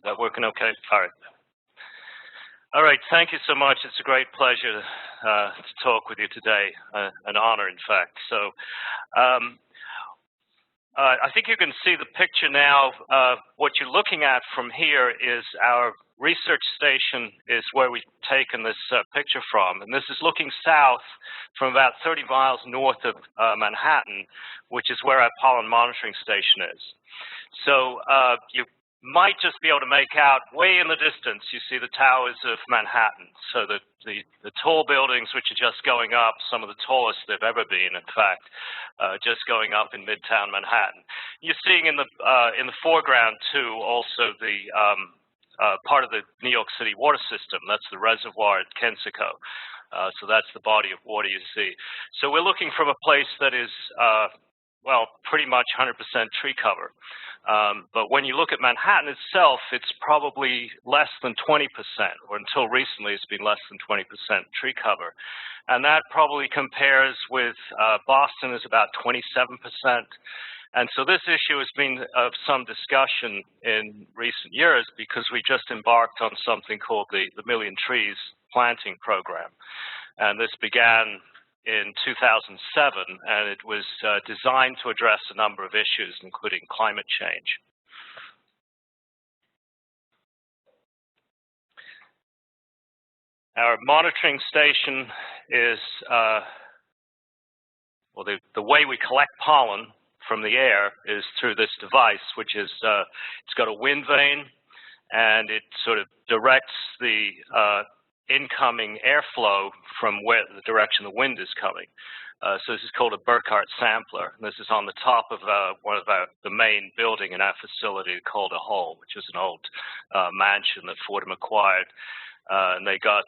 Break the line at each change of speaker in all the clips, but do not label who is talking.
that working okay? All right. All right, thank you so much. It's a great pleasure to talk with you today, an honor, in fact. So I think you can see the picture now. What you're looking at from here is our research station is where we've taken this picture from. And this is looking south from about 30 miles north of Manhattan, which is where our pollen monitoring station is. So you might just be able to make out way in the distance, you see the towers of Manhattan. So the tall buildings which are just going up, some of the tallest they've ever been, in fact, just going up in Midtown Manhattan. You're seeing in the foreground, too, also the part of the New York City water system. That's the reservoir at Kensico. So that's the body of water you see. So we're looking from a place that is, well, pretty much 100% tree cover. But when you look at Manhattan itself, it's probably less than 20%, or until recently it's been less than 20% tree cover. And that probably compares with Boston is about 27%. And so this issue has been of some discussion in recent years because we just embarked on something called the Million Trees Planting Program. And this began in 2007, and it was designed to address a number of issues, including climate change. Our monitoring station is, well, the way we collect pollen from the air is through this device, which is, it's got a wind vane, and it sort of directs the incoming airflow from where the direction the wind is coming. So this is called a Burkhardt sampler. And this is on the top of one of the main building in our facility called a Hall, which is an old mansion that Fordham acquired. And they got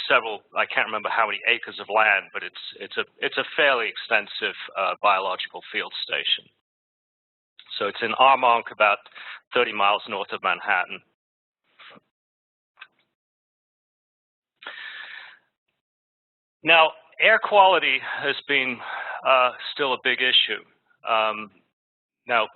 several, I can't remember how many acres of land, but it's a fairly extensive biological field station. So it's in Armonk, about 30 miles north of Manhattan. Now, air quality has been still a big issue. Now,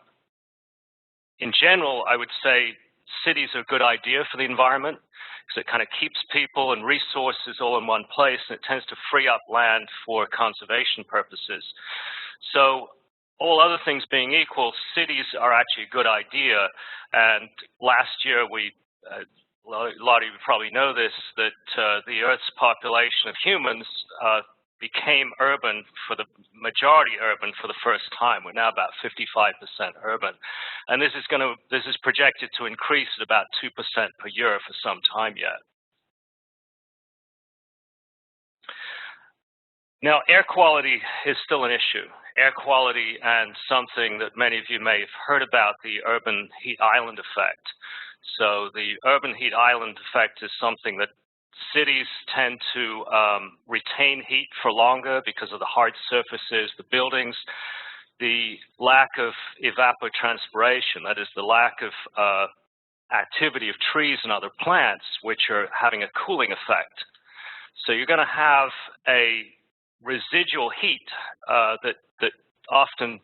in general, I would say cities are a good idea for the environment because it kind of keeps people and resources all in one place, and it tends to free up land for conservation purposes. So all other things being equal, cities are actually a good idea. And last year, a lot of you probably know this, that the Earth's population of humans became urban, for the majority urban, for the first time. We're now about 55% urban. And this is projected to increase at about 2% per year for some time yet. Now, air quality is still an issue. Air quality and something that many of you may have heard about, the urban heat island effect. So the urban heat island effect is something that cities tend to retain heat for longer because of the hard surfaces, the buildings, the lack of evapotranspiration, that is the lack of activity of trees and other plants, which are having a cooling effect. So you're going to have a residual heat that often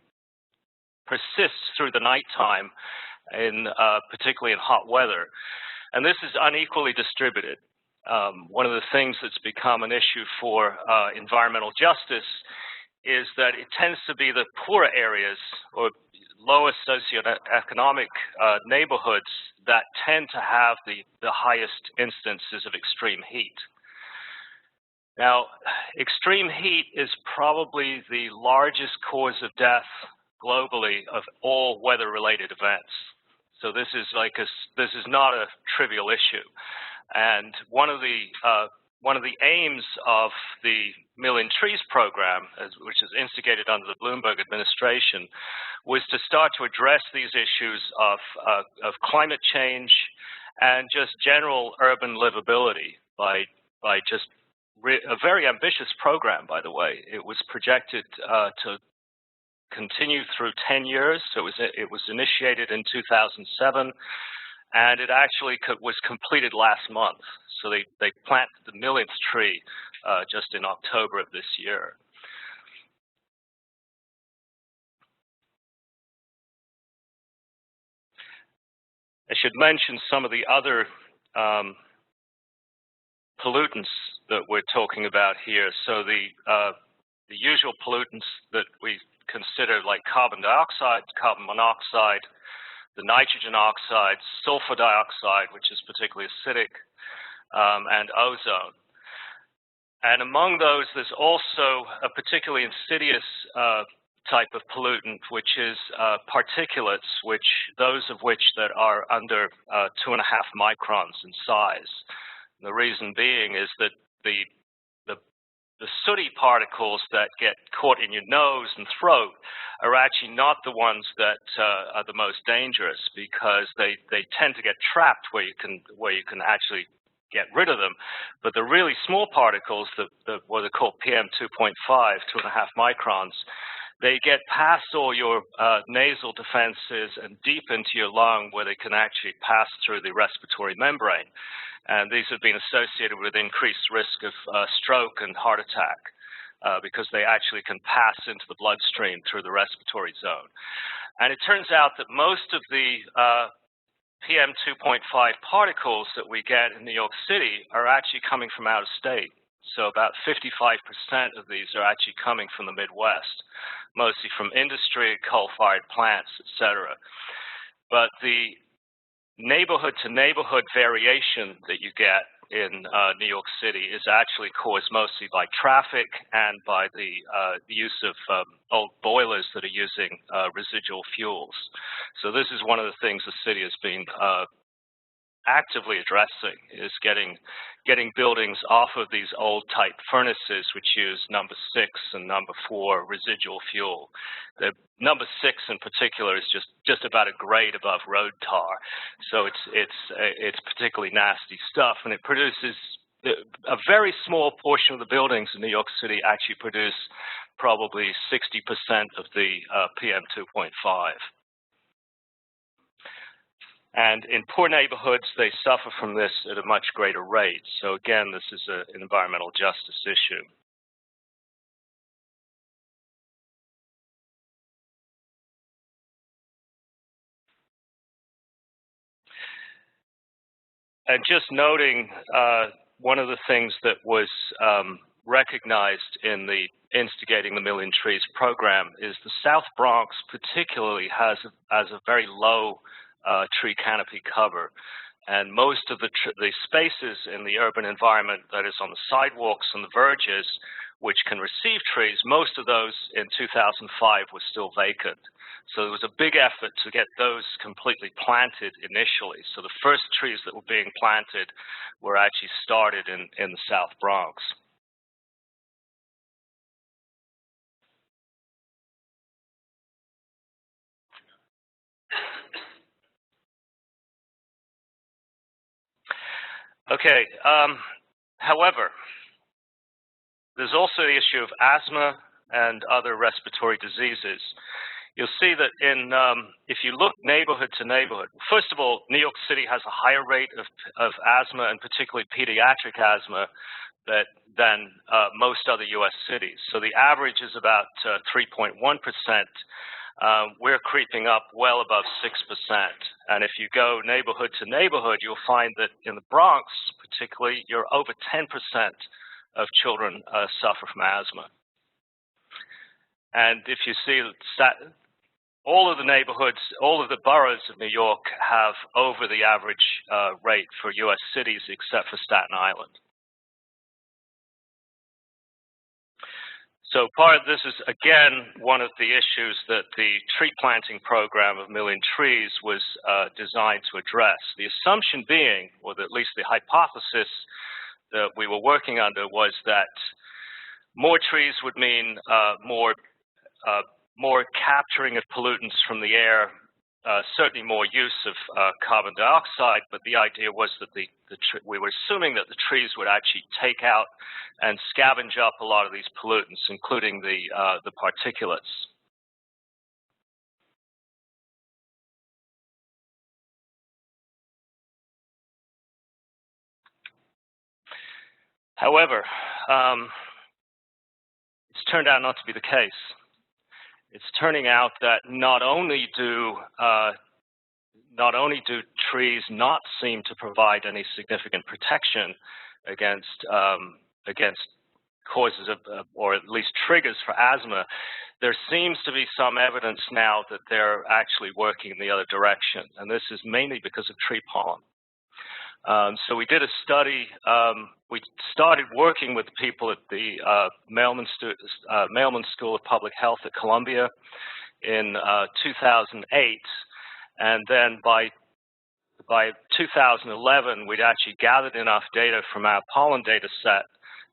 persists through the nighttime, particularly in hot weather. And this is unequally distributed. One of the things that's become an issue for environmental justice is that it tends to be the poorer areas or lowest socioeconomic neighborhoods that tend to have the highest instances of extreme heat. Now, extreme heat is probably the largest cause of death globally of all weather-related events. So this is not a trivial issue. And one of the aims of the Million Trees program, which is instigated under the Bloomberg administration, was to start to address these issues of climate change and just general urban livability by just a very ambitious program, by the way. It was projected to continue through 10 years. So it was initiated in 2007, and it actually was completed last month. So they planted the millionth tree just in October of this year. I should mention some of the other pollutants that we're talking about here. So the usual pollutants that we consider, like carbon dioxide, carbon monoxide, the nitrogen oxides, sulfur dioxide, which is particularly acidic, and ozone. And among those, there's also a particularly insidious type of pollutant, which is particulates, those of which that are under 2.5 microns in size. And the reason being is that the sooty particles that get caught in your nose and throat are actually not the ones that are the most dangerous, because they tend to get trapped where you can actually get rid of them. But the really small particles, what are called PM 2.5, 2.5 microns, they get past all your nasal defenses and deep into your lung, where they can actually pass through the respiratory membrane. And these have been associated with increased risk of stroke and heart attack because they actually can pass into the bloodstream through the respiratory zone. And it turns out that most of the PM 2.5 particles that we get in New York City are actually coming from out of state. So about 55% of these are actually coming from the Midwest, mostly from industry, coal-fired plants, etc. But the neighborhood-to-neighborhood variation that you get in New York City is actually caused mostly by traffic and by the use of old boilers that are using residual fuels. So this is one of the things the city has been actively addressing, is getting buildings off of these old type furnaces, which use number 6 and number 4 residual fuel. The number 6 in particular is just about a grade above road tar, so it's particularly nasty stuff, and it produces a very small portion of the buildings in New York City actually produce probably 60% of the PM 2.5. And in poor neighborhoods, they suffer from this at a much greater rate. So again, this is an environmental justice issue. And just noting, one of the things that was recognized in the Instigating the Million Trees program is the South Bronx particularly has a very low tree canopy cover, and most of the spaces in the urban environment, that is on the sidewalks and the verges, which can receive trees, most of those in 2005 were still vacant. So there was a big effort to get those completely planted initially. So the first trees that were being planted were actually started in the South Bronx. Okay, however, there's also the issue of asthma and other respiratory diseases. You'll see that if you look neighborhood to neighborhood, first of all, New York City has a higher rate of asthma, and particularly pediatric asthma, than most other U.S. cities. So the average is about 3.1%. We're creeping up well above 6%. And if you go neighborhood to neighborhood, you'll find that in the Bronx, particularly, you're over 10% of children suffer from asthma. And if you see that all of the neighborhoods, all of the boroughs of New York have over the average rate for U.S. cities, except for Staten Island. So part of this is, again, one of the issues that the tree planting program of Million Trees was designed to address. The assumption being, or at least the hypothesis that we were working under, was that more trees would mean more capturing of pollutants from the air, certainly more use of carbon dioxide, but the idea was that we were assuming that the trees would actually take out and scavenge up a lot of these pollutants, including the particulates. However, it's turned out not to be the case. It's turning out that not only not only do trees not seem to provide any significant protection against causes of, or at least triggers for asthma, there seems to be some evidence now that they're actually working in the other direction, and this is mainly because of tree pollen. So we did a study. We started working with people at the Mailman School of Public Health at Columbia in 2008, and then by 2011, we'd actually gathered enough data from our pollen data set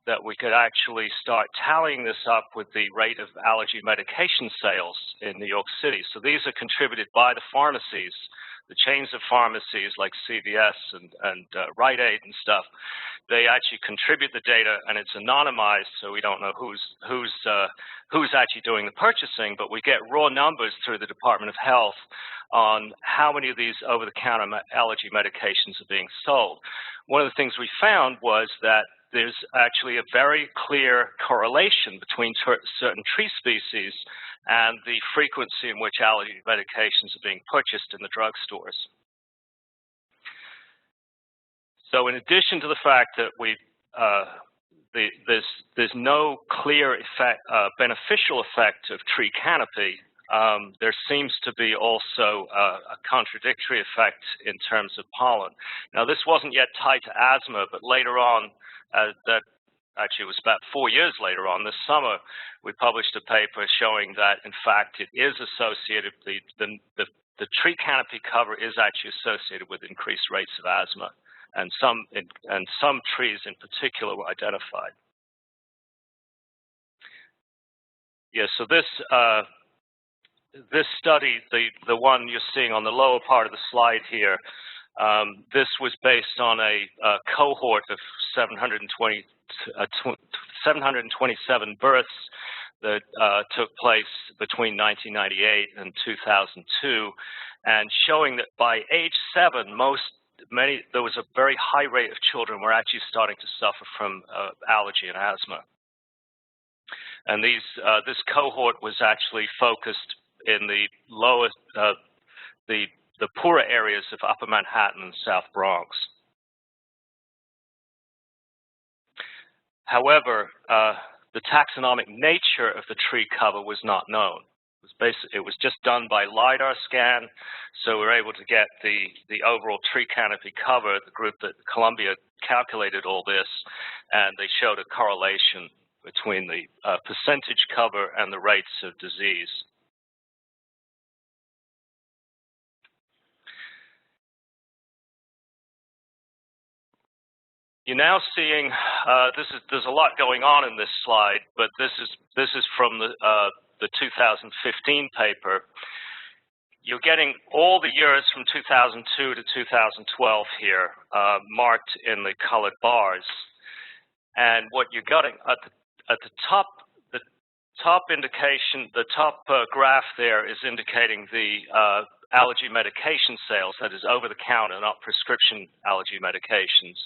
that we could actually start tallying this up with the rate of allergy medication sales in New York City. So these are contributed by the pharmacies, the chains of pharmacies like CVS and Rite Aid and stuff. They actually contribute the data, and it's anonymized, so we don't know who's actually doing the purchasing, but we get raw numbers through the Department of Health on how many of these over-the-counter allergy medications are being sold. One of the things we found was that there's actually a very clear correlation between certain tree species and the frequency in which allergy medications are being purchased in the drugstores. So in addition to the fact that there's no clear effect, beneficial effect of tree canopy, there seems to be also a contradictory effect in terms of pollen. Now, this wasn't yet tied to asthma, but later on, actually it was about 4 years later on, this summer, we published a paper showing that, in fact, it is associated, the tree canopy cover is actually associated with increased rates of asthma, and some trees in particular were identified. Yeah, so this study, the one you're seeing on the lower part of the slide here, this was based on a cohort of 727 births that took place between 1998 and 2002, and showing that by age 7, there was a very high rate of children were actually starting to suffer from allergy and asthma. And this cohort was actually focused in the lower, the poorer areas of Upper Manhattan and South Bronx. However, the taxonomic nature of the tree cover was not known. It was just done by LiDAR scan, so we were able to get the overall tree canopy cover. The group at Columbia calculated all this, and they showed a correlation between the percentage cover and the rates of disease. You're now seeing, there's a lot going on in this slide, but this is from the 2015 paper. You're getting all the years from 2002 to 2012 here, marked in the colored bars. And what you're getting at the top indication, the top graph there is indicating the allergy medication sales, that is over the counter, not prescription allergy medications.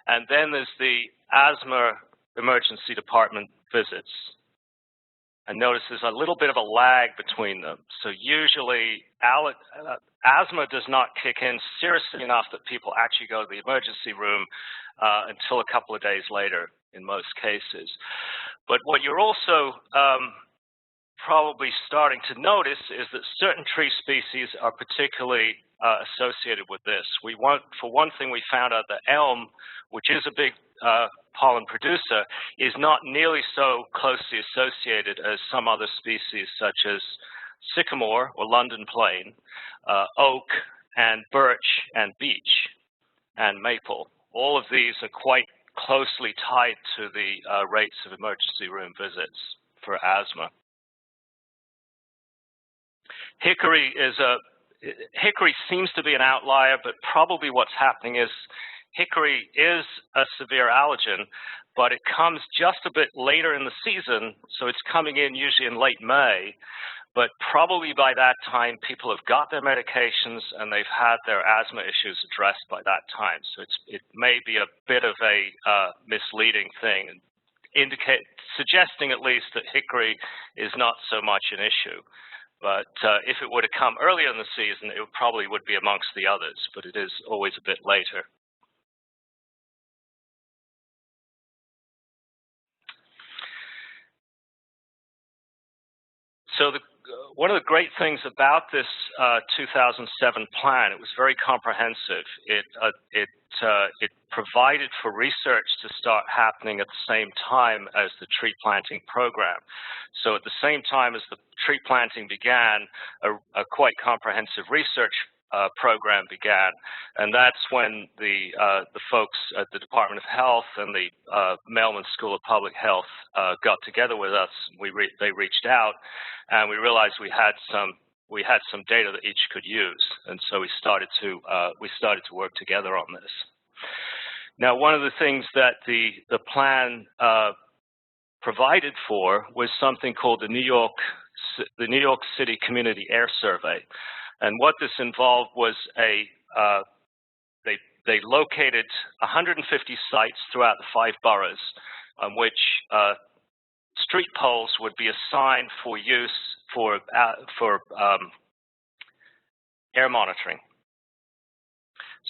And then there's the asthma emergency department visits. And notice there's a little bit of a lag between them. So usually asthma does not kick in seriously enough that people actually go to the emergency room until a couple of days later in most cases. But what you're also probably starting to notice is that certain tree species are particularly associated with this. For one thing, we found out that elm, which is a big pollen producer, is not nearly so closely associated as some other species such as sycamore or London plane, oak and birch and beech and maple. All of these are quite closely tied to the rates of emergency room visits for asthma. Hickory seems to be an outlier, but probably what's happening is hickory is a severe allergen, but it comes just a bit later in the season, so it's coming in usually in late May, but probably by that time people have got their medications and they've had their asthma issues addressed by that time. So it may be a bit of a misleading thing, suggesting at least that hickory is not so much an issue. But if it were to come earlier in the season, it probably would be amongst the others, but it is always a bit later. So one of the great things about this 2007 plan, it was very comprehensive. It provided for research to start happening at the same time as the tree planting program. So at the same time as the tree planting began, a quite comprehensive research program began, and that's when the folks at the Department of Health and the Mailman School of Public Health got together with us. They reached out, and we realized we had some data that each could use, and so we started to work together on this. Now, one of the things that the plan provided for was something called the New York City Community Air Survey. And what this involved was they located 150 sites throughout the 5 boroughs on which street poles would be assigned for use for air monitoring.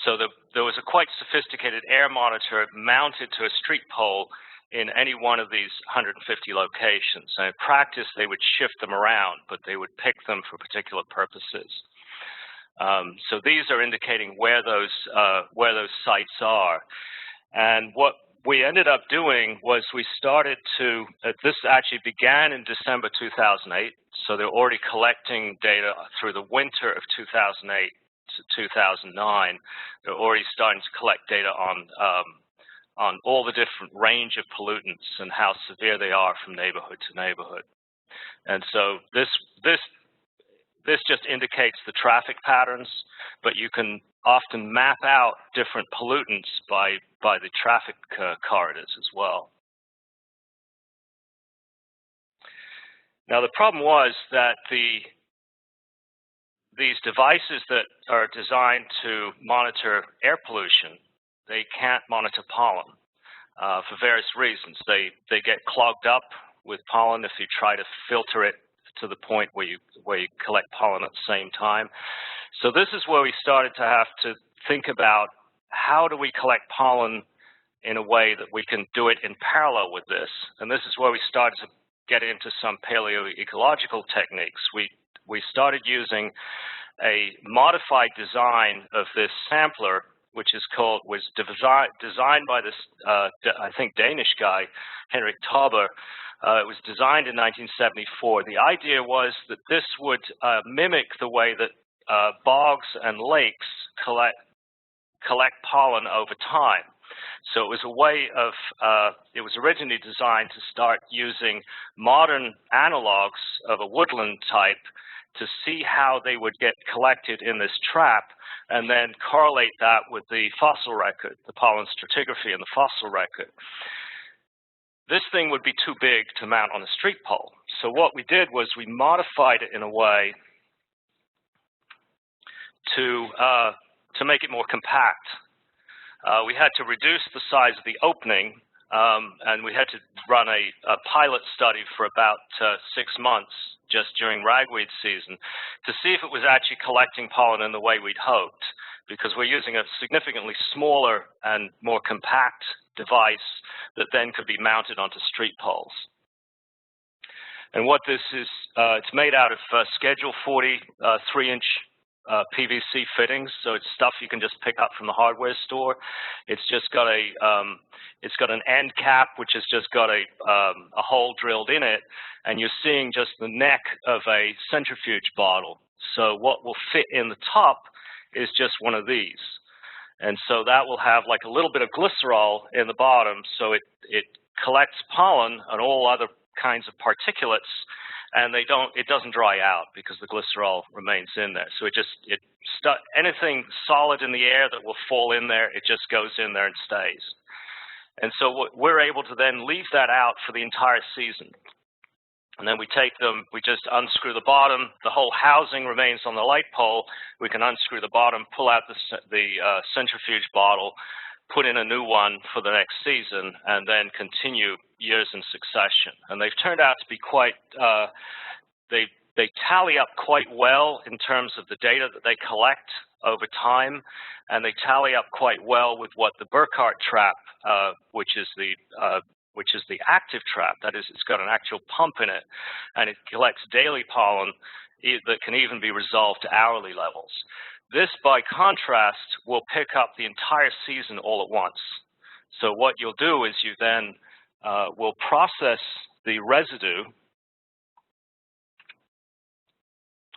So there was a quite sophisticated air monitor mounted to a street pole in any one of these 150 locations. And in practice, they would shift them around, but they would pick them for particular purposes. So these are indicating where those sites are. And what we ended up doing was we started to, this actually began in December 2008, so they're already collecting data through the winter of 2008 to 2009. They're already starting to collect data on all the different range of pollutants and how severe they are from neighborhood to neighborhood. And so this just indicates the traffic patterns, but you can often map out different pollutants by the traffic corridors as well. Now, the problem was that these devices that are designed to monitor air pollution, they can't monitor pollen for various reasons. They get clogged up with pollen if you try to filter it to the point where you collect pollen at the same time. So this is where we started to have to think about how do we collect pollen in a way that we can do it in parallel with this. And this is where we started to get into some paleoecological techniques. We started using a modified design of this sampler, which was designed by this, I think, Danish guy, Henrik Tauber. It was designed in 1974. The idea was that this would mimic the way that bogs and lakes collect pollen over time. So it was a way of, it was originally designed to start using modern analogs of a woodland type to see how they would get collected in this trap and then correlate that with the fossil record, the pollen stratigraphy in the fossil record. This thing would be too big to mount on a street pole. So what we did was we modified it in a way to make it more compact. We had to reduce the size of the opening, and we had to run a pilot study for about 6 months just during ragweed season to see if it was actually collecting pollen in the way we'd hoped, because we're using a significantly smaller and more compact device that then could be mounted onto street poles. And what this is, it's made out of Schedule 40 3-inch PVC fittings, so it's stuff you can just pick up from the hardware store. It's just got it's got an end cap which has just got a hole drilled in it, and you're seeing just the neck of a centrifuge bottle. So what will fit in the top is just one of these. And so that will have like a little bit of glycerol in the bottom, so it collects pollen and all other kinds of particulates, and it doesn't dry out because the glycerol remains in there. So anything solid in the air that will fall in there, it just goes in there and stays. And so we're able to then leave that out for the entire season. And then we take them, we just unscrew the bottom, the whole housing remains on the light pole. We can unscrew the bottom, pull out the centrifuge bottle, put in a new one for the next season, and then continue years in succession. And they've turned out to be quite, They tally up quite well in terms of the data that they collect over time, and they tally up quite well with what the Burkhardt trap, which is the active trap. That is, it's got an actual pump in it, and it collects daily pollen that can even be resolved to hourly levels. This, by contrast, will pick up the entire season all at once. So what you'll do is you then will process the residue.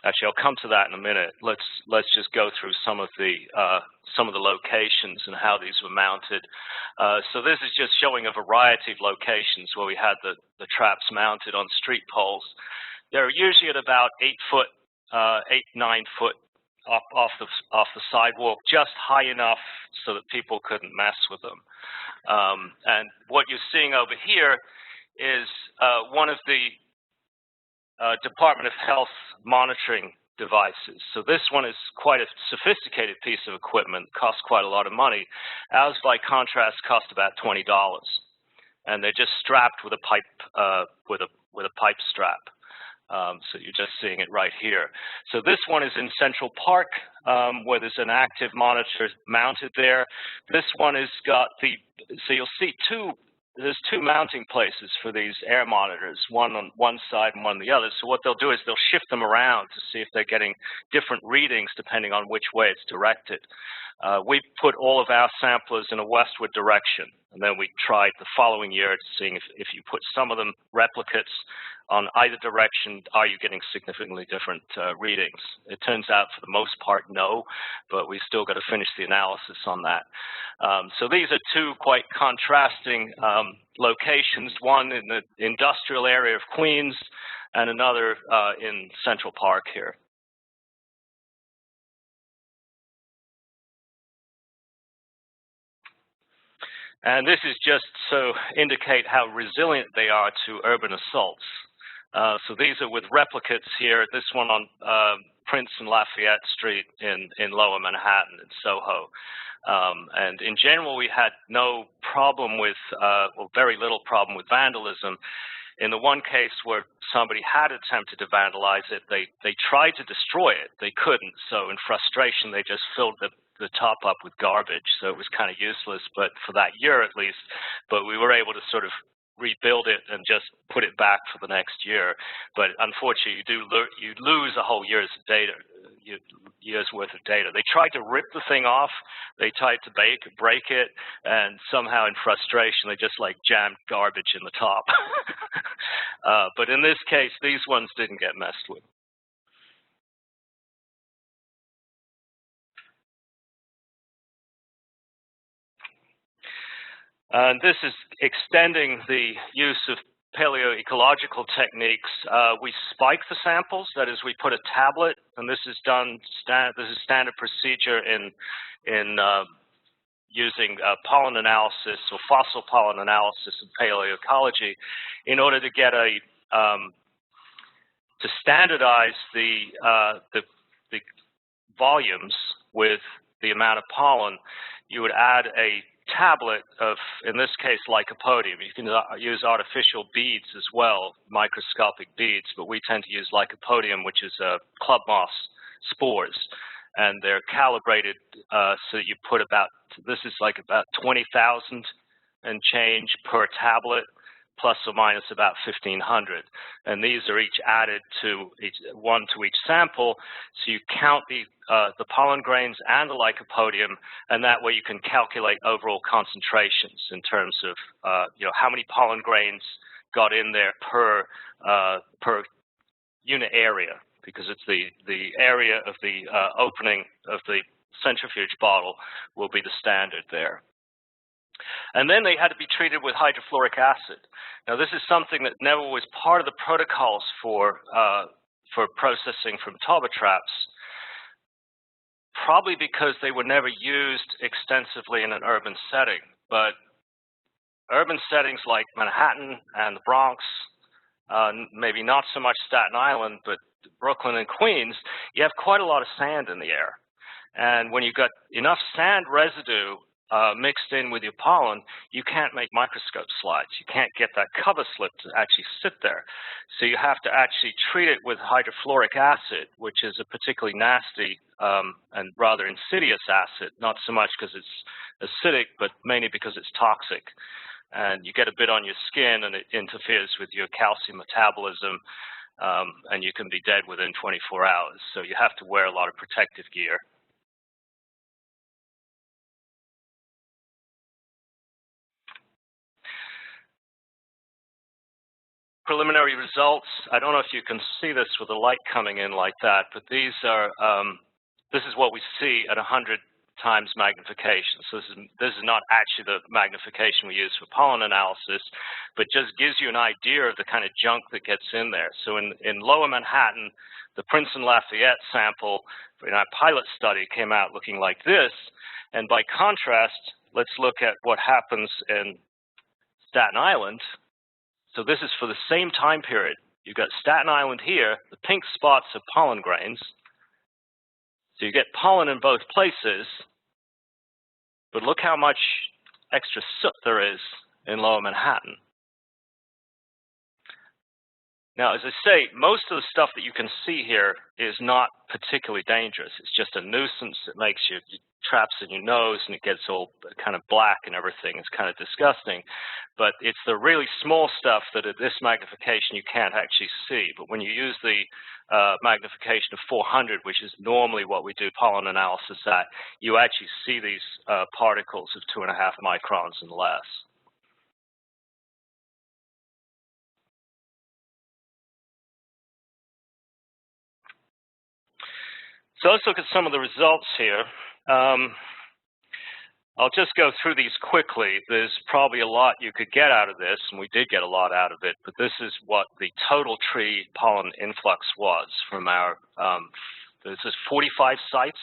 Actually, I'll come to that in a minute. Let's just go through some of the locations and how these were mounted. So this is just showing a variety of locations where we had the traps mounted on street poles. They're usually at about 8 foot, 9 foot off the sidewalk, just high enough so that people couldn't mess with them. And what you're seeing over here is one of the Department of Health monitoring devices. So this one is quite a sophisticated piece of equipment, costs quite a lot of money. Ours, by contrast, cost about $20, and they're just strapped with a pipe with a pipe strap. So you're just seeing it right here. So this one is in Central Park, where there's an active monitor mounted there. This one has got so you'll see there's two mounting places for these air monitors, one on one side and one on the other. So what they'll do is they'll shift them around to see if they're getting different readings depending on which way it's directed. We put all of our samplers in a westward direction, and then we tried the following year seeing if you put some of them replicates on either direction, are you getting significantly different readings? It turns out for the most part, no, but we've still got to finish the analysis on that. So these are two quite contrasting locations, one in the industrial area of Queens and another in Central Park here. And this is just to indicate how resilient they are to urban assaults. So these are with replicates here, this one on Prince and Lafayette Street in Lower Manhattan in Soho. And in general, we had no problem with, well, very little problem with vandalism. In the one case where somebody had attempted to vandalize it, they tried to destroy it. They couldn't, so in frustration, they just filled the top up with garbage. So it was kind of useless, but for that year at least. But we were able to sort of rebuild it and just put it back for the next year. But unfortunately, you lose a whole year's data, years worth of data. They tried to rip the thing off. They tried to break it, and somehow in frustration, they just like jammed garbage in the top. But in this case, these ones didn't get messed with. And this is extending the use of paleoecological techniques. We spike the samples, that is, we put a tablet, and this is done. This is standard procedure in using pollen analysis or fossil pollen analysis in paleoecology, in order to get to standardize the volumes with the amount of pollen. You would add a tablet of, in this case, lycopodium. You can use artificial beads as well, microscopic beads, but we tend to use lycopodium, which is club moss spores, and they're calibrated so that you put about, this is like about 20,000 and change per tablet, plus or minus about 1,500. And these are each added to one to each sample. So you count the pollen grains and the lycopodium, and that way you can calculate overall concentrations in terms of how many pollen grains got in there per unit area, because it's the area of the opening of the centrifuge bottle will be the standard there. And then they had to be treated with hydrofluoric acid. Now, this is something that never was part of the protocols for processing from Tauber traps, probably because they were never used extensively in an urban setting. But urban settings like Manhattan and the Bronx, maybe not so much Staten Island, but Brooklyn and Queens, you have quite a lot of sand in the air. And when you've got enough sand residue mixed in with your pollen, you can't make microscope slides. You can't get that cover slip to actually sit there. So you have to actually treat it with hydrofluoric acid, which is a particularly nasty and rather insidious acid, not so much because it's acidic, but mainly because it's toxic. And you get a bit on your skin and it interferes with your calcium metabolism, and you can be dead within 24 hours. So you have to wear a lot of protective gear. Preliminary results. I don't know if you can see this with the light coming in like that, but these are, this is what we see at 100 times magnification. So this is not actually the magnification we use for pollen analysis, but just gives you an idea of the kind of junk that gets in there. So in lower Manhattan, the Princeton Lafayette sample in our pilot study came out looking like this. And by contrast, let's look at what happens in Staten Island. So this is for the same time period. You've got Staten Island here. The pink spots are pollen grains. So you get pollen in both places, but look how much extra soot there is in lower Manhattan. Now, as I say, most of the stuff that you can see here is not particularly dangerous. It's just a nuisance. It makes you traps in your nose and it gets all kind of black and everything. It's kind of disgusting. But it's the really small stuff that at this magnification you can't actually see. But when you use the magnification of 400, which is normally what we do pollen analysis at, you actually see these particles of 2.5 microns and less. So let's look at some of the results here. I'll just go through these quickly. There's probably a lot you could get out of this, and we did get a lot out of it, but this is what the total tree pollen influx was from our, this is 45 sites,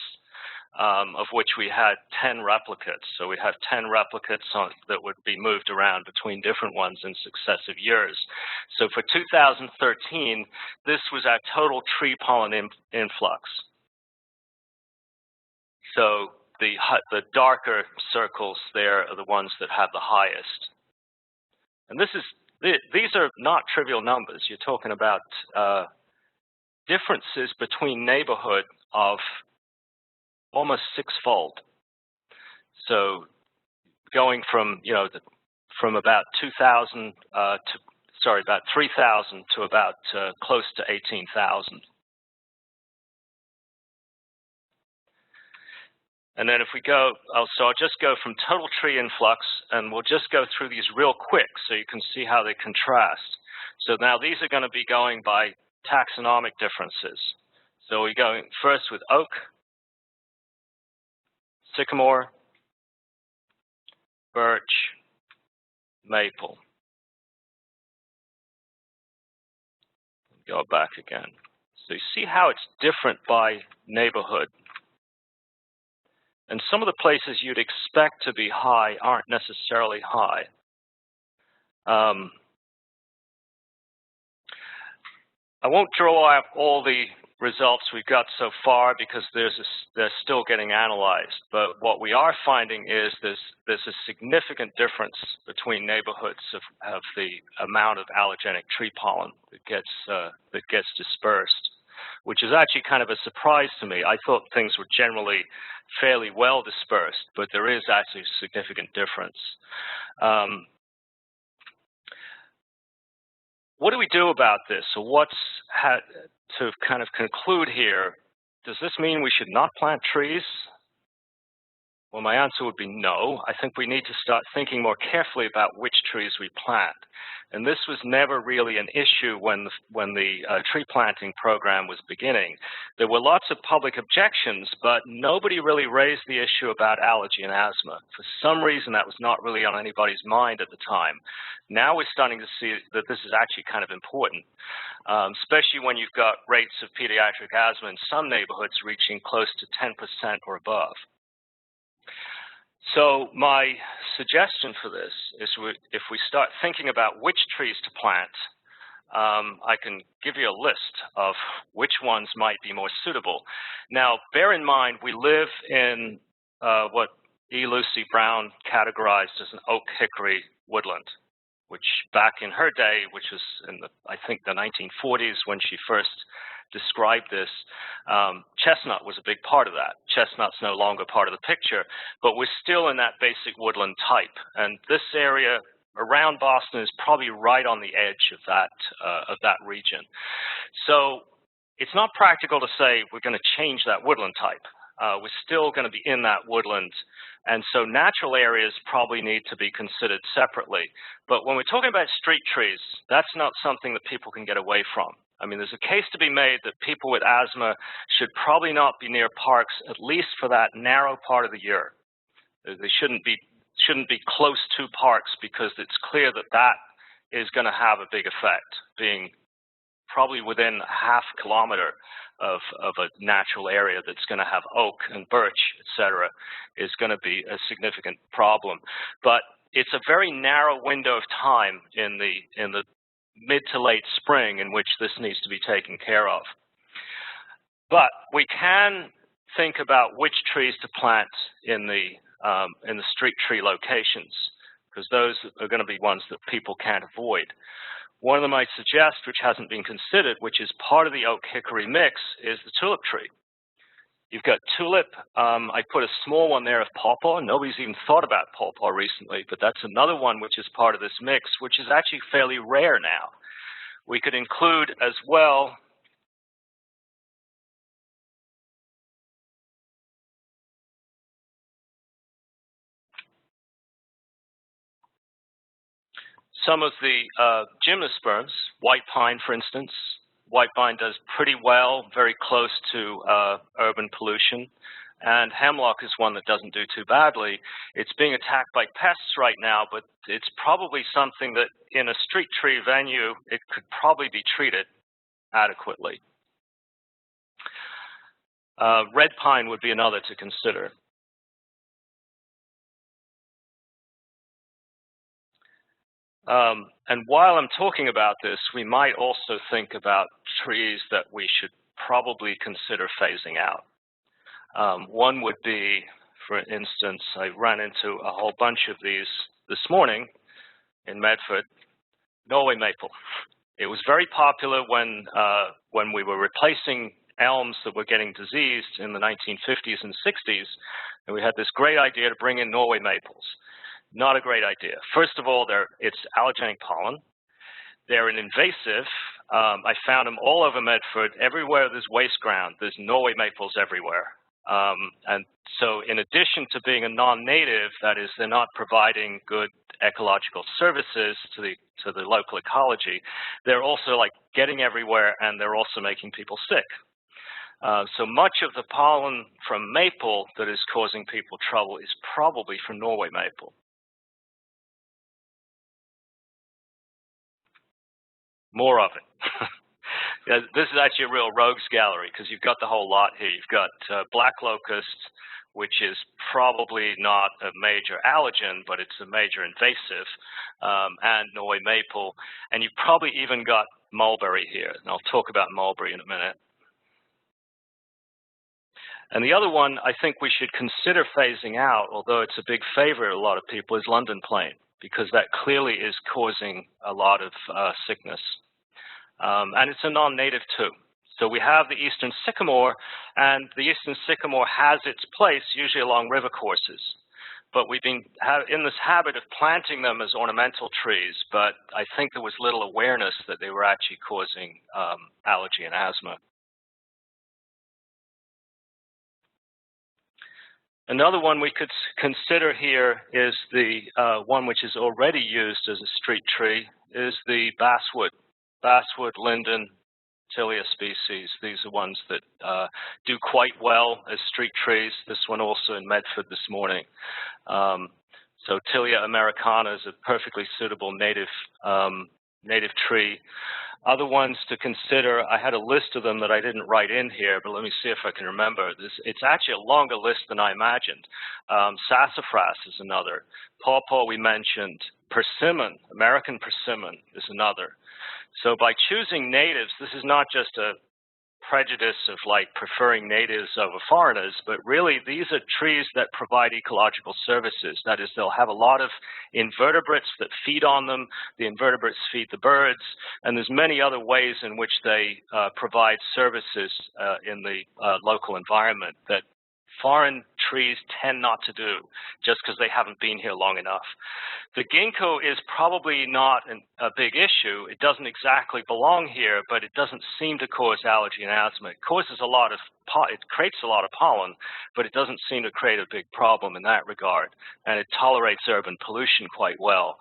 of which we had 10 replicates. So we have 10 replicates that would be moved around between different ones in successive years. So for 2013, this was our total tree pollen influx. So the darker circles there are the ones that have the highest. And these are not trivial numbers. You're talking about differences between neighborhood of almost 6-fold. So going from, from about 2,000 about 3,000 to about close to 18,000. And then if we go, so I'll just go from total tree influx, and we'll just go through these real quick so you can see how they contrast. So now these are going to be going by taxonomic differences. So we're going first with oak, sycamore, birch, maple. Go back again. So you see how it's different by neighborhood. And some of the places you'd expect to be high aren't necessarily high. I won't draw out all the results we've got so far because they're still getting analyzed. But what we are finding is there's a significant difference between neighborhoods of the amount of allergenic tree pollen that gets dispersed, which is actually kind of a surprise to me. I thought things were generally fairly well dispersed, but there is actually a significant difference. What do we do about this? So to kind of conclude here, does this mean we should not plant trees? Well, my answer would be no. I think we need to start thinking more carefully about which trees we plant. And this was never really an issue when the tree planting program was beginning. There were lots of public objections, but nobody really raised the issue about allergy and asthma. For some reason, that was not really on anybody's mind at the time. Now we're starting to see that this is actually kind of important, especially when you've got rates of pediatric asthma in some neighborhoods reaching close to 10% or above. So my suggestion for this is if we start thinking about which trees to plant, I can give you a list of which ones might be more suitable. Now, bear in mind, we live in what E. Lucy Brown categorized as an oak hickory woodland, which back in her day, which was in I think the 1940s when she first described this, chestnut was a big part of that. Chestnut's no longer part of the picture, but we're still in that basic woodland type. And this area around Boston is probably right on the edge of that region. So it's not practical to say we're going to change that woodland type. We're still going to be in that woodland. And so natural areas probably need to be considered separately. But when we're talking about street trees, that's not something that people can get away from. I mean, there's a case to be made that people with asthma should probably not be near parks, at least for that narrow part of the year. They shouldn't be close to parks because it's clear that that is going to have a big effect. Being probably within a half kilometer of a natural area that's going to have oak and birch, et cetera, is going to be a significant problem. But it's a very narrow window of time in the mid to late spring in which this needs to be taken care of. But we can think about which trees to plant in the street tree locations, because those are going to be ones that people can't avoid. One of them I suggest, which hasn't been considered, which is part of the oak hickory mix, is the tulip tree. You've got tulip. I put a small one there of pawpaw. Nobody's even thought about pawpaw recently, but that's another one which is part of this mix, which is actually fairly rare now. We could include as well some of the gymnosperms, white pine, for instance. White pine does pretty well, very close to urban pollution. And hemlock is one that doesn't do too badly. It's being attacked by pests right now, but it's probably something that in a street tree venue, it could probably be treated adequately. Red pine would be another to consider. And while I'm talking about this, we might also think about trees that we should probably consider phasing out. One would be, for instance, I ran into a whole bunch of these this morning in Medford, Norway maple. It was very popular when we were replacing elms that were getting diseased in the 1950s and 60s, and we had this great idea to bring in Norway maples. Not a great idea. First of all, it's allergenic pollen. They're an invasive. I found them all over Medford. Everywhere there's waste ground, there's Norway maples everywhere. And so in addition to being a non-native, that is, they're not providing good ecological services to the local ecology, they're also like getting everywhere, and they're also making people sick. So much of the pollen from maple that is causing people trouble is probably from Norway maple. More of it. Yeah, this is actually a real rogues gallery because you've got the whole lot here. You've got black locust, which is probably not a major allergen, but it's a major invasive, and Norway maple. And you've probably even got mulberry here. And I'll talk about mulberry in a minute. And the other one I think we should consider phasing out, although it's a big favorite of a lot of people, is London plane, because that clearly is causing a lot of sickness. And it's a non-native too. So we have the eastern sycamore, and the eastern sycamore has its place usually along river courses. But we've been in this habit of planting them as ornamental trees, but I think there was little awareness that they were actually causing allergy and asthma. Another one we could consider here is the one which is already used as a street tree, is the basswood. Basswood, linden, Tilia species. These are ones that do quite well as street trees. This one also in Medford this morning. So Tilia americana is a perfectly suitable native tree. Other ones to consider, I had a list of them that I didn't write in here, but let me see if I can remember. It's actually a longer list than I imagined. Sassafras is another. Pawpaw we mentioned. Persimmon, American persimmon is another. So by choosing natives, this is not just a prejudice of like preferring natives over foreigners, but really these are trees that provide ecological services. That is, they'll have a lot of invertebrates that feed on them. The invertebrates feed the birds, and there's many other ways in which they provide services in the local environment that foreign trees tend not to do, just because they haven't been here long enough. The ginkgo is probably not a big issue. It doesn't exactly belong here, but it doesn't seem to cause allergy and asthma. It causes a lot of, it creates a lot of pollen, but it doesn't seem to create a big problem in that regard. And it tolerates urban pollution quite well.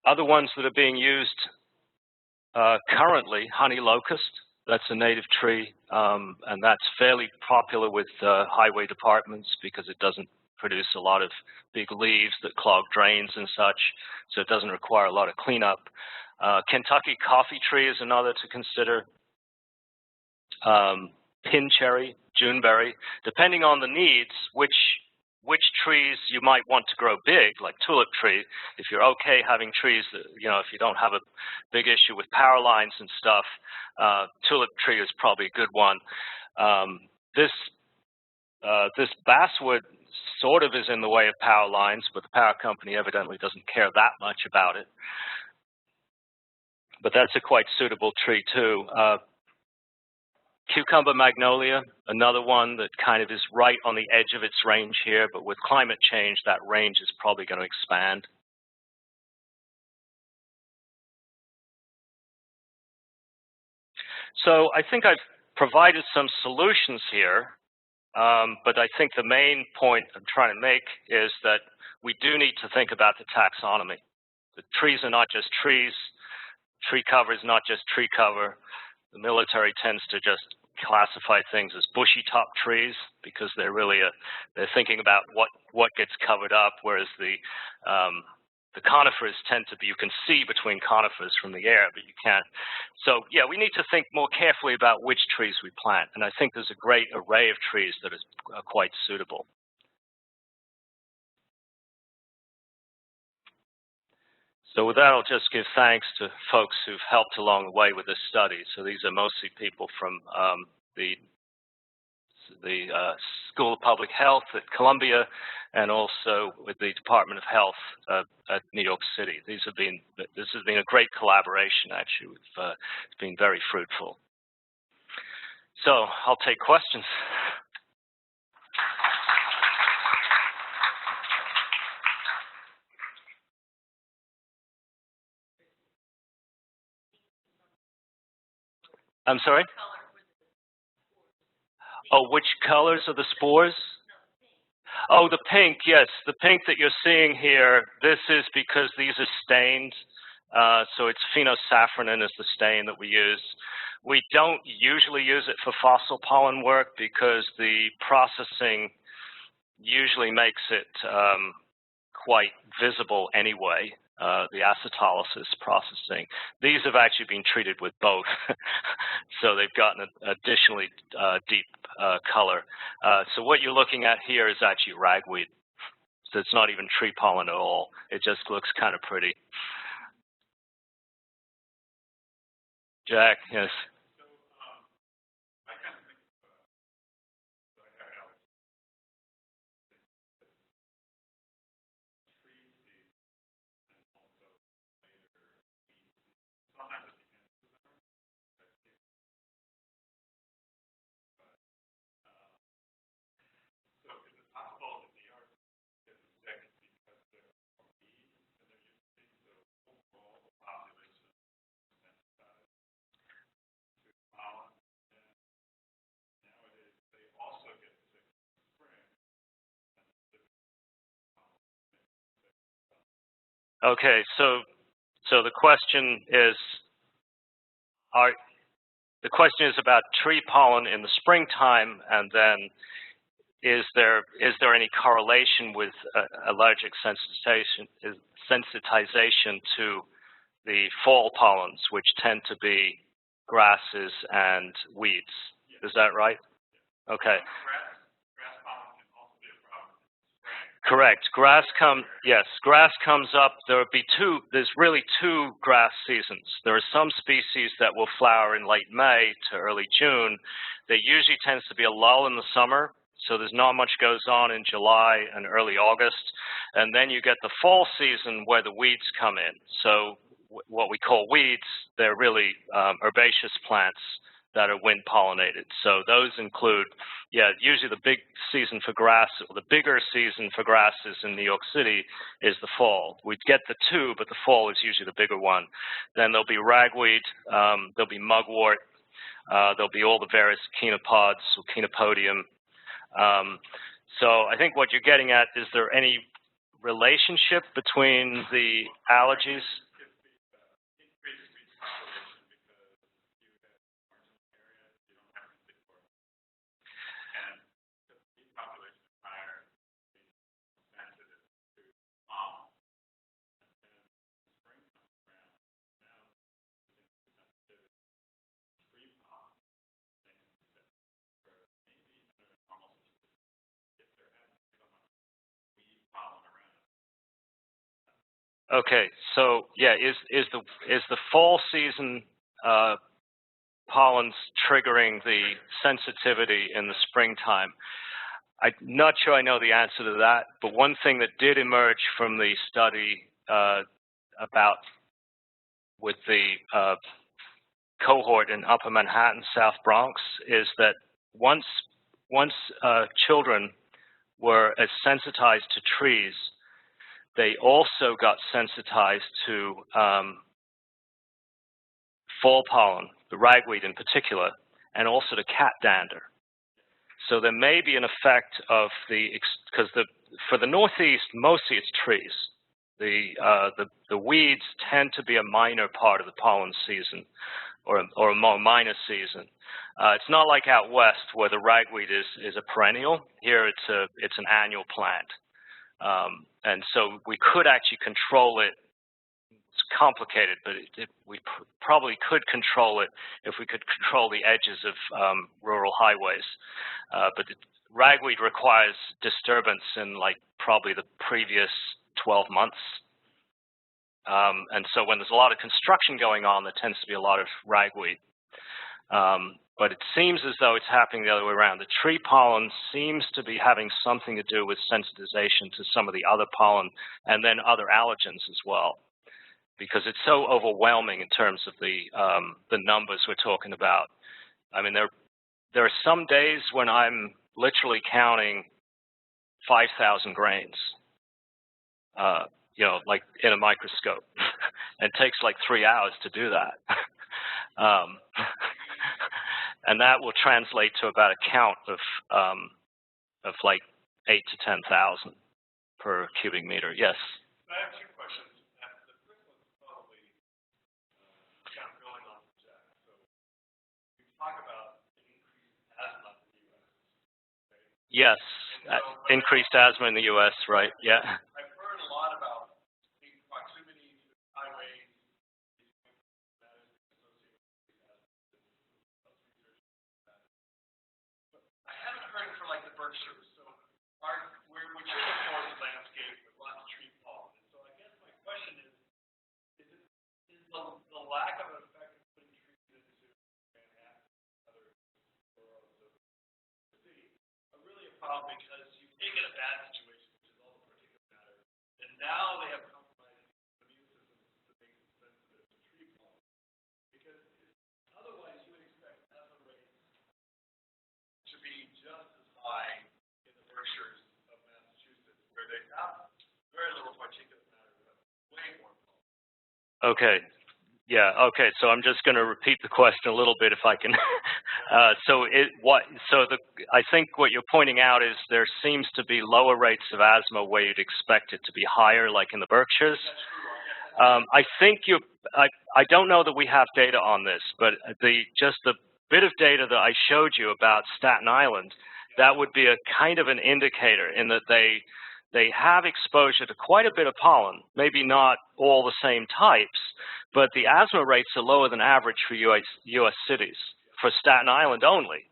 Other ones that are being used currently, honey locust, that's a native tree, and that's fairly popular with highway departments because it doesn't produce a lot of big leaves that clog drains and such, so it doesn't require a lot of cleanup. Kentucky coffee tree is another to consider. Pin cherry, Juneberry, depending on the needs, which trees you might want to grow big, like tulip tree. If you're okay having trees that, if you don't have a big issue with power lines and stuff, tulip tree is probably a good one. This basswood sort of is in the way of power lines, but the power company evidently doesn't care that much about it. But that's a quite suitable tree too. Cucumber magnolia, another one that kind of is right on the edge of its range here, but with climate change, that range is probably going to expand. So I think I've provided some solutions here, but I think the main point I'm trying to make is that we do need to think about the taxonomy. The trees are not just trees. Tree cover is not just tree cover. The military tends to just classify things as bushy top trees because they're really they're thinking about what gets covered up, whereas the conifers tend to be, you can see between conifers from the air, but you can't. So yeah, we need to think more carefully about which trees we plant, and I think there's a great array of trees that are quite suitable. So with that, I'll just give thanks to folks who've helped along the way with this study. So these are mostly people from the School of Public Health at Columbia, and also with the Department of Health at New York City. This has been a great collaboration, actually. It's been very fruitful. So I'll take questions. I'm sorry? Oh, which colors are the spores? Oh, the pink, yes. The pink that you're seeing here, this is because these are stained. So it's phenosafranin is the stain that we use. We don't usually use it for fossil pollen work because the processing usually makes it quite visible anyway. The acetylysis processing. These have actually been treated with both, so they've gotten an additionally deep color. So what you're looking at here is actually ragweed. So it's not even tree pollen at all. It just looks kind of pretty. Jack, yes. Okay, so the question is, about tree pollen in the springtime, and then is there any correlation with allergic sensitization to the fall pollens, which tend to be grasses and weeds? Is that right? Okay. Correct. Grass comes up. There's really two grass seasons. There are some species that will flower in late May to early June. There usually tends to be a lull in the summer, so there's not much goes on in July and early August. And then you get the fall season where the weeds come in. So what we call weeds, they're really herbaceous plants that are wind pollinated. So those include, usually the big season for grass, or the bigger season for grasses in New York City is the fall. We get the two, but the fall is usually the bigger one. Then there'll be ragweed, there'll be mugwort, there'll be all the various chenopods or chenopodium. So I think what you're getting at, is there any relationship between the allergies? Okay, so is the fall season pollens triggering the sensitivity in the springtime? I'm not sure I know the answer to that, but one thing that did emerge from the study with the cohort in Upper Manhattan, South Bronx, is that once children were as sensitized to trees, they also got sensitized to fall pollen, the ragweed in particular, and also to cat dander. So there may be an effect of because for the Northeast, mostly it's trees. The weeds tend to be a minor part of the pollen season, or a more minor season. It's not like out west where the ragweed is a perennial. Here it's an annual plant. And so we could actually control it. It's complicated, but we probably could control it if we could control the edges of rural highways. But ragweed requires disturbance in probably the previous 12 months. And so when there's a lot of construction going on, there tends to be a lot of ragweed. But it seems as though it's happening the other way around. The tree pollen seems to be having something to do with sensitization to some of the other pollen and then other allergens as well, because it's so overwhelming in terms of the numbers we're talking about. I mean, there are some days when I'm literally counting 5,000 grains, like in a microscope. And it takes like 3 hours to do that. And that will translate to about a count of like 8 to 10,000 per cubic meter. Yes?
I have two questions. The first one's probably kind of building on Jack. So you talk about increased asthma in the U.S., right?
Yes, increased asthma in the U.S., right, yeah.
I've heard a lot about the proximity to highways, that is associated with asthma. But I haven't heard it for like the Berkshires. So which is a forest landscape with lots of tree pollen. And so I guess my question is the lack of effect of putting trees into Manhattan and other boroughs of the city really a problem, because you've taken a bad situation, which is all the particulate matter, and now they have compromised immune systems to make them sensitive to tree pollen. Because otherwise you would expect asthma rates to be just as high in the Berkshires of Massachusetts, where they have very little particulate matter, but way more pollen.
Okay. Yeah. Okay. So I'm just going to repeat the question a little bit, if I can. I think what you're pointing out is there seems to be lower rates of asthma where you'd expect it to be higher, like in the Berkshires. I think I don't know that we have data on this, but just the bit of data that I showed you about Staten Island, that would be a kind of an indicator in that they have exposure to quite a bit of pollen, maybe not all the same types, but the asthma rates are lower than average for U.S. cities, for Staten Island only.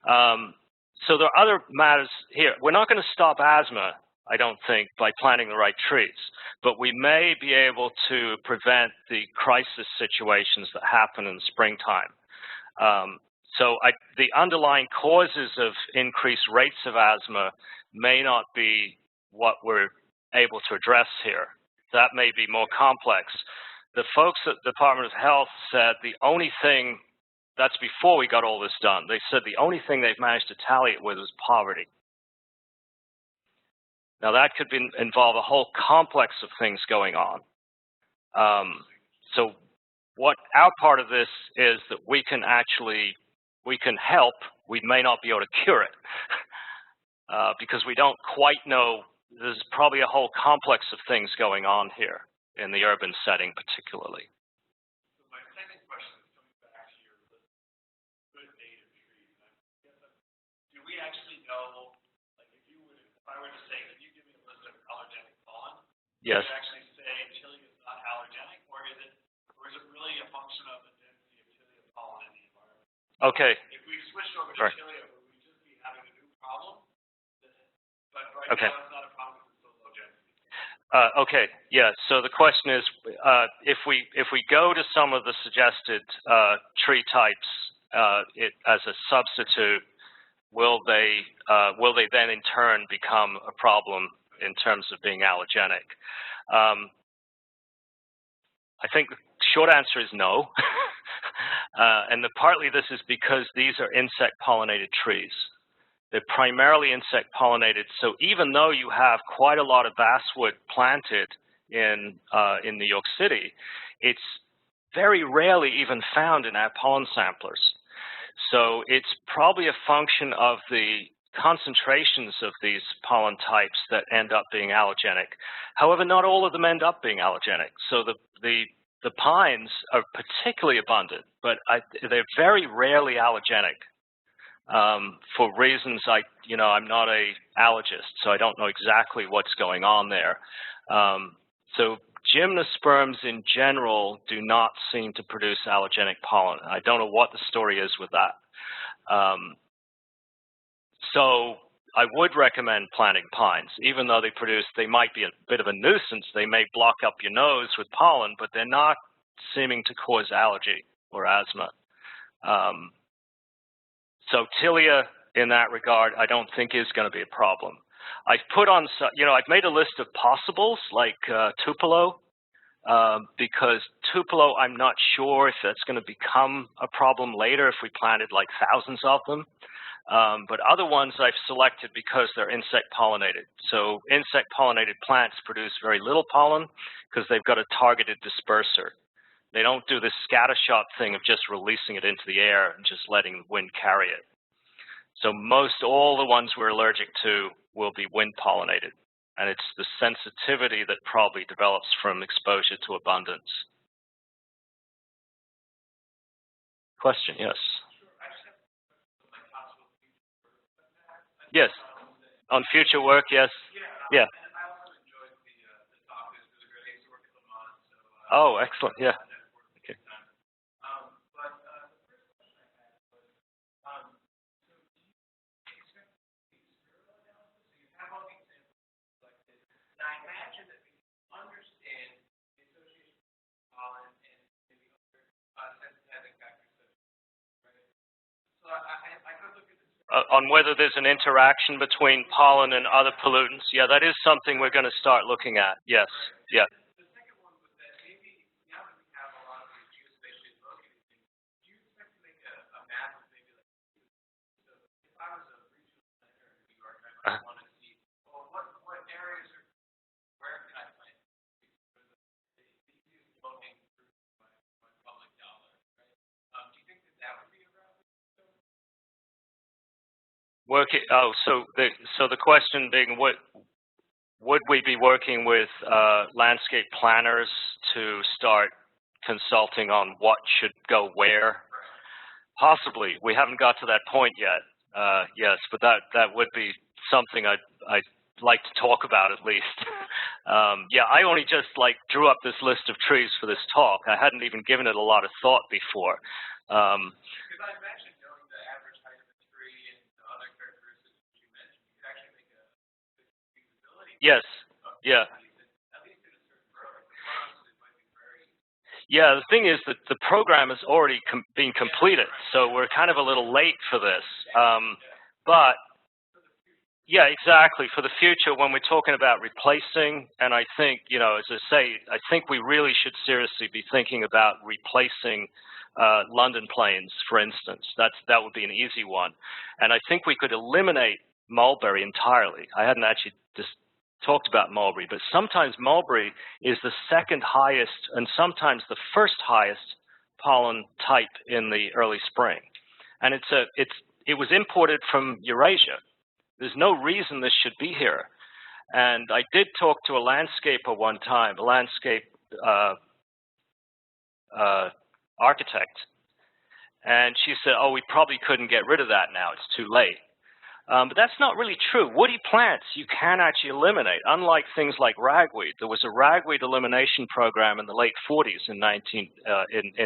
So there are other matters here. We're not going to stop asthma I don't think, by planting the right trees. But we may be able to prevent the crisis situations that happen in springtime. The underlying causes of increased rates of asthma may not be what we're able to address here. That may be more complex. The folks at the Department of Health said the only thing, that's before we got all this done, they said the only thing they've managed to tally it with was poverty. Now that could involve a whole complex of things going on. So what our part of this is that we can help, we may not be able to cure it because we don't quite know. There's probably a whole complex of things going on here in the urban setting particularly.
So my second question is coming back to your list of good native trees. Do we actually know, like if I were to say, can you give me a list of allergenic pollen?
Yes.
Would you actually say Tilia is not allergenic, or is it really a function of the density of Tilia pollen in the environment?
Okay.
If we switched over to Tilia, would we just be having a new problem? But right now it's not a problem because it's so low density.
Okay, yeah, so the question is, if we go to some of the suggested tree types as a substitute, will they then in turn become a problem in terms of being allergenic? I think the short answer is no. And partly this is because these are insect pollinated trees. They're primarily insect pollinated, so even though you have quite a lot of basswood planted in New York City, it's very rarely even found in our pollen samplers. So it's probably a function of the concentrations of these pollen types that end up being allergenic. However, not all of them end up being allergenic. So the pines are particularly abundant, but they're very rarely allergenic. For reasons I'm not an allergist, so I don't know exactly what's going on there. So gymnosperms in general do not seem to produce allergenic pollen. I don't know what the story is with that. So I would recommend planting pines, even though they might be a bit of a nuisance. They may block up your nose with pollen, but they're not seeming to cause allergy or asthma. So Tilia, in that regard, I don't think is going to be a problem. I've put on, I've made a list of possibles like Tupelo, because Tupelo, I'm not sure if that's going to become a problem later if we planted like thousands of them. But other ones I've selected because they're insect pollinated. So insect pollinated plants produce very little pollen because they've got a targeted disperser. They don't do this scattershot thing of just releasing it into the air and just letting the wind carry it. So most all the ones we're allergic to will be wind pollinated. And it's the sensitivity that probably develops from exposure to abundance. Question, yes. Yes. On future work, yes. Yeah. Oh, excellent. Yeah. Okay. On whether there's an interaction between pollen and other pollutants, yeah, that is something we're going to start looking at. Yes. Yeah.
The second one was that maybe now that we have a lot of these geospatially located things, do you expect to make a map of maybe like, so if I was a regional planner in New York, I might want to see, well, what areas are, where can I plant? Because the easiest low-hanging fruit for my public dollar, right? Do you think that would be a route?
So the question being, would we be working with landscape planners to start consulting on what should go where? Possibly. We haven't got to that point yet. Yes, but that would be something I'd like to talk about at least. Yeah, I only just drew up this list of trees for this talk. I hadn't even given it a lot of thought before.
Because I imagine knowing the average height of a tree and the other characteristics that you mentioned, you could actually make a feasibility.
Yes. Yeah. Yeah, the thing is that the program has already been completed, so we're kind of a little late for this. But yeah, exactly. For the future, when we're talking about replacing, and I think, you know, as I say, I think we really should seriously be thinking about replacing London planes, for instance. That would be an easy one. And I think we could eliminate mulberry entirely. I hadn't actually just talked about mulberry, but sometimes mulberry is the second highest and sometimes the first highest pollen type in the early spring. And it was imported from Eurasia. There's no reason this should be here. And I did talk to a landscaper one time, a landscape architect, and she said, oh, we probably couldn't get rid of that now, it's too late. But that's not really true. Woody plants you can actually eliminate, unlike things like ragweed. There was a ragweed elimination program in the late 40s in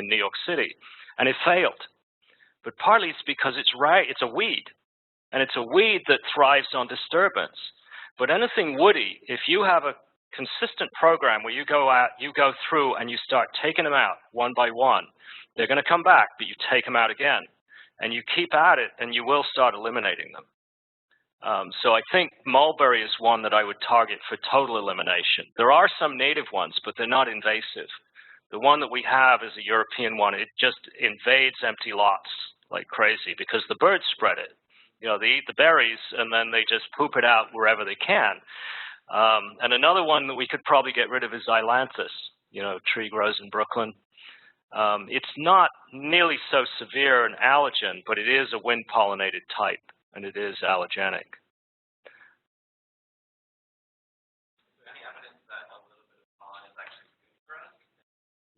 New York City, and it failed. But partly it's because it's a weed, and it's a weed that thrives on disturbance. But anything woody, if you have a consistent program where you go through and you start taking them out one by one, they're going to come back, but you take them out again. And you keep at it, and you will start eliminating them. So I think mulberry is one that I would target for total elimination. There are some native ones, but they're not invasive. The one that we have is a European one. It just invades empty lots like crazy because the birds spread it. You know, they eat the berries, and then they just poop it out wherever they can. And another one that we could probably get rid of is ailanthus. You know, tree grows in Brooklyn. It's not nearly so severe an allergen, but it is a wind-pollinated type, and it is allergenic.
Any evidence that a little bit of pollen is actually good for us?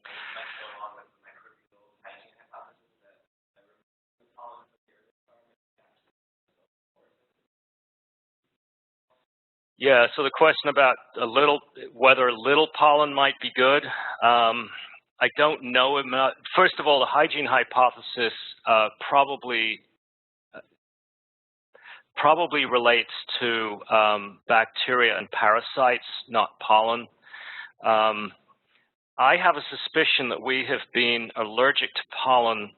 You might go along with the microbial hygiene hypothesis that pollen is here.
Yeah, so the question about whether a little pollen might be good, I don't know. First of all, the hygiene hypothesis probably relates to bacteria and parasites, not pollen. I have a suspicion that we have been allergic to pollen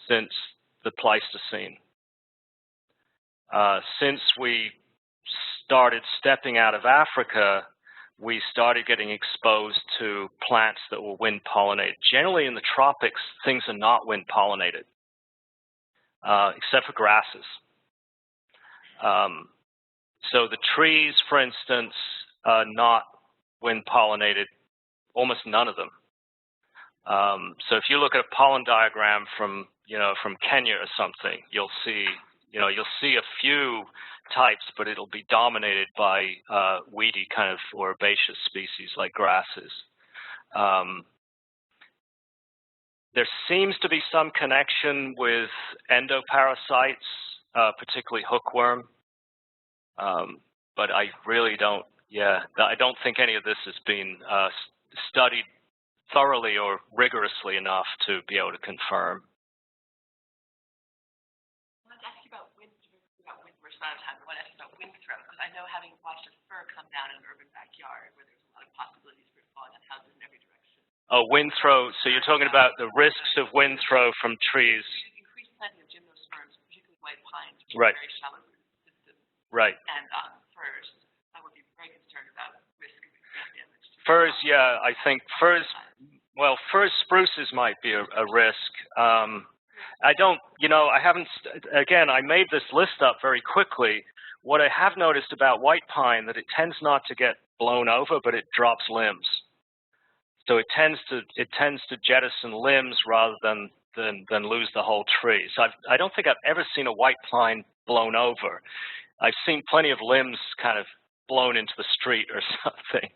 since the Pleistocene. Since we started stepping out of Africa, we started getting exposed to plants that were wind-pollinated. Generally in the tropics, things are not wind-pollinated, except for grasses. So the trees, for instance, are not wind-pollinated, almost none of them. So if you look at a pollen diagram from Kenya or something, you'll see a few types, but it'll be dominated by weedy kind of or herbaceous species like grasses. There seems to be some connection with endoparasites, particularly hookworm, but I really don't. Yeah, I don't think any of this has been studied thoroughly or rigorously enough to be able to confirm.
Wind throw, because I know having watched a fir come down in an urban backyard where there's a lot of possibilities for it falling on houses in every direction.
Oh, wind throw. So you're talking about the risks of wind throw from trees.
Increased planting of gymnosperms, particularly white pines, which
right.
are very shallow root systems.
Right.
And firs, I would be very concerned about risk of increased damage.
Firs, yeah, I think firs. Well, firs, spruces might be a risk. I don't, I haven't. Again, I made this list up very quickly. What I have noticed about white pine that it tends not to get blown over, but it drops limbs. So it tends to jettison limbs rather than lose the whole tree. So I don't think I've ever seen a white pine blown over. I've seen plenty of limbs kind of blown into the street or something.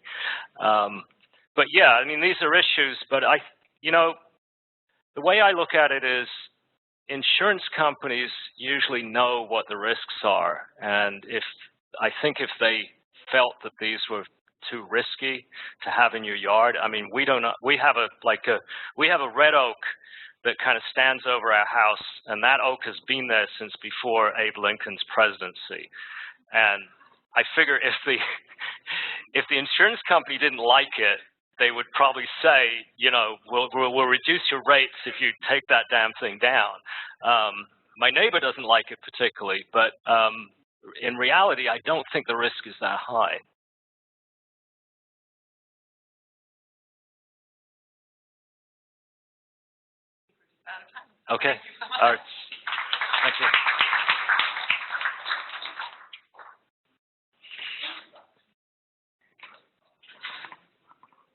But yeah, I mean, these are issues. But the way I look at it is, insurance companies usually know what the risks are, and I think if they felt that these were too risky to have in your yard, I mean, we have a red oak that kind of stands over our house, and that oak has been there since before Abe Lincoln's presidency, and I figure if the if the insurance company didn't like it, they would probably say, you know, we'll reduce your rates if you take that damn thing down. My neighbor doesn't like it particularly, but in reality, I don't think the risk is that high. Okay.
Thank you so much.
All right. Thank you.